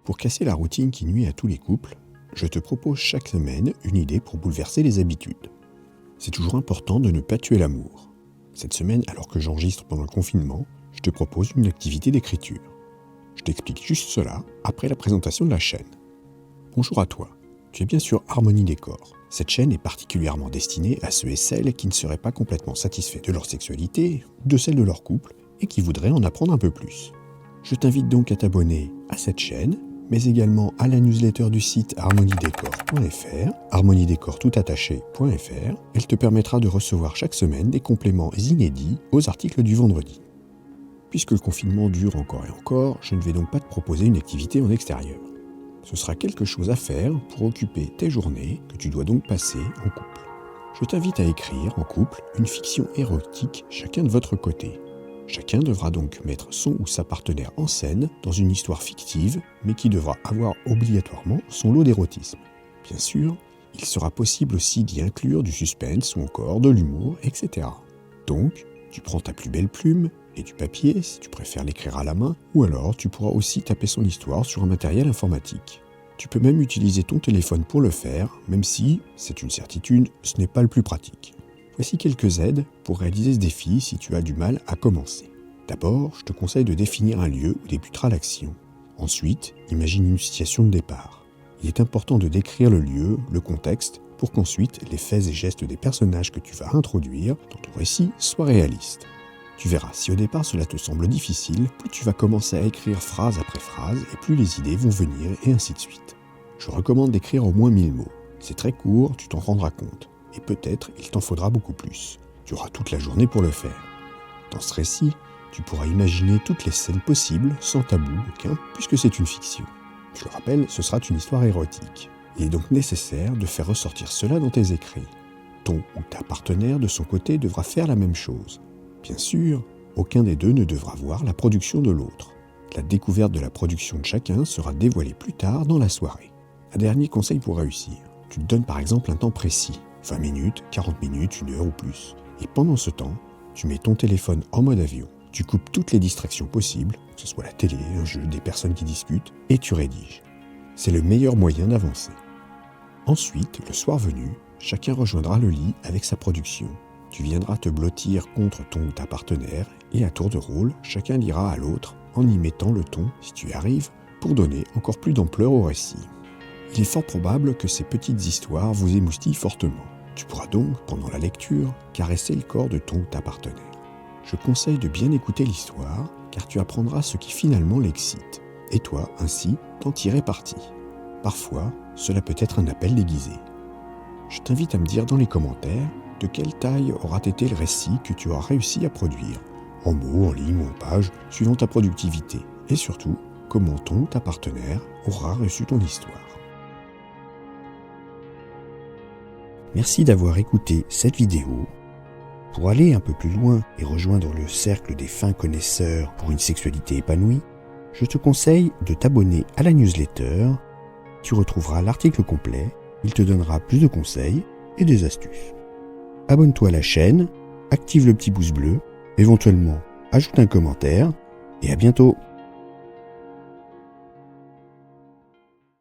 Pour casser la routine qui nuit à tous les couples, je te propose chaque semaine une idée pour bouleverser les habitudes. C'est toujours important de ne pas tuer l'amour. Cette semaine, alors que j'enregistre pendant le confinement, je te propose une activité d'écriture. Je t'explique juste cela après la présentation de la chaîne. Bonjour à toi, tu es bien sûr Harmonie Décor. Cette chaîne est particulièrement destinée à ceux et celles qui ne seraient pas complètement satisfaits de leur sexualité ou de celle de leur couple et qui voudraient en apprendre un peu plus. Je t'invite donc à t'abonner à cette chaîne, mais également à la newsletter du site harmoniedécor.fr, harmoniedécor.fr. Elle te permettra de recevoir chaque semaine des compléments inédits aux articles du vendredi. Puisque le confinement dure encore et encore, je ne vais donc pas te proposer une activité en extérieur. Ce sera quelque chose à faire pour occuper tes journées que tu dois donc passer en couple. Je t'invite à écrire en couple une fiction érotique chacun de votre côté. Chacun devra donc mettre son ou sa partenaire en scène dans une histoire fictive, mais qui devra avoir obligatoirement son lot d'érotisme. Bien sûr, il sera possible aussi d'y inclure du suspense ou encore de l'humour, etc. Donc, tu prends ta plus belle plume et du papier si tu préfères l'écrire à la main, ou alors tu pourras aussi taper son histoire sur un matériel informatique. Tu peux même utiliser ton téléphone pour le faire, même si, c'est une certitude, ce n'est pas le plus pratique. Voici quelques aides pour réaliser ce défi si tu as du mal à commencer. D'abord, je te conseille de définir un lieu où débutera l'action. Ensuite, imagine une situation de départ. Il est important de décrire le lieu, le contexte, pour qu'ensuite les faits et gestes des personnages que tu vas introduire dans ton récit soient réalistes. Tu verras, si au départ cela te semble difficile, plus tu vas commencer à écrire phrase après phrase et plus les idées vont venir et ainsi de suite. Je recommande d'écrire au moins 1000 mots. C'est très court, tu t'en rendras compte. Et peut-être il t'en faudra beaucoup plus. Tu auras toute la journée pour le faire. Dans ce récit, tu pourras imaginer toutes les scènes possibles, sans tabou aucun, puisque c'est une fiction. Je le rappelle, ce sera une histoire érotique. Il est donc nécessaire de faire ressortir cela dans tes écrits. Ton ou ta partenaire de son côté devra faire la même chose. Bien sûr, aucun des deux ne devra voir la production de l'autre. La découverte de la production de chacun sera dévoilée plus tard dans la soirée. Un dernier conseil pour réussir. Tu te donnes par exemple un temps précis. 20 minutes, 40 minutes, 1 heure ou plus. Et pendant ce temps, tu mets ton téléphone en mode avion. Tu coupes toutes les distractions possibles, que ce soit la télé, un jeu, des personnes qui discutent, et tu rédiges. C'est le meilleur moyen d'avancer. Ensuite, le soir venu, chacun rejoindra le lit avec sa production. Tu viendras te blottir contre ton ou ta partenaire, et à tour de rôle, chacun lira à l'autre en y mettant le ton, si tu y arrives, pour donner encore plus d'ampleur au récit. Il est fort probable que ces petites histoires vous émoustillent fortement. Tu pourras donc, pendant la lecture, caresser le corps de ton ou ta partenaire. Je conseille de bien écouter l'histoire, car tu apprendras ce qui finalement l'excite, et toi, ainsi, t'en tirer parti. Parfois, cela peut être un appel déguisé. Je t'invite à me dire dans les commentaires de quelle taille aura été le récit que tu auras réussi à produire, en mots, en lignes ou en pages, suivant ta productivité, et surtout, comment ton ou ta partenaire aura reçu ton histoire. Merci d'avoir écouté cette vidéo. Pour aller un peu plus loin et rejoindre le cercle des fins connaisseurs pour une sexualité épanouie, je te conseille de t'abonner à la newsletter. Tu retrouveras l'article complet, il te donnera plus de conseils et des astuces. Abonne-toi à la chaîne, active le petit pouce bleu, éventuellement ajoute un commentaire et à bientôt.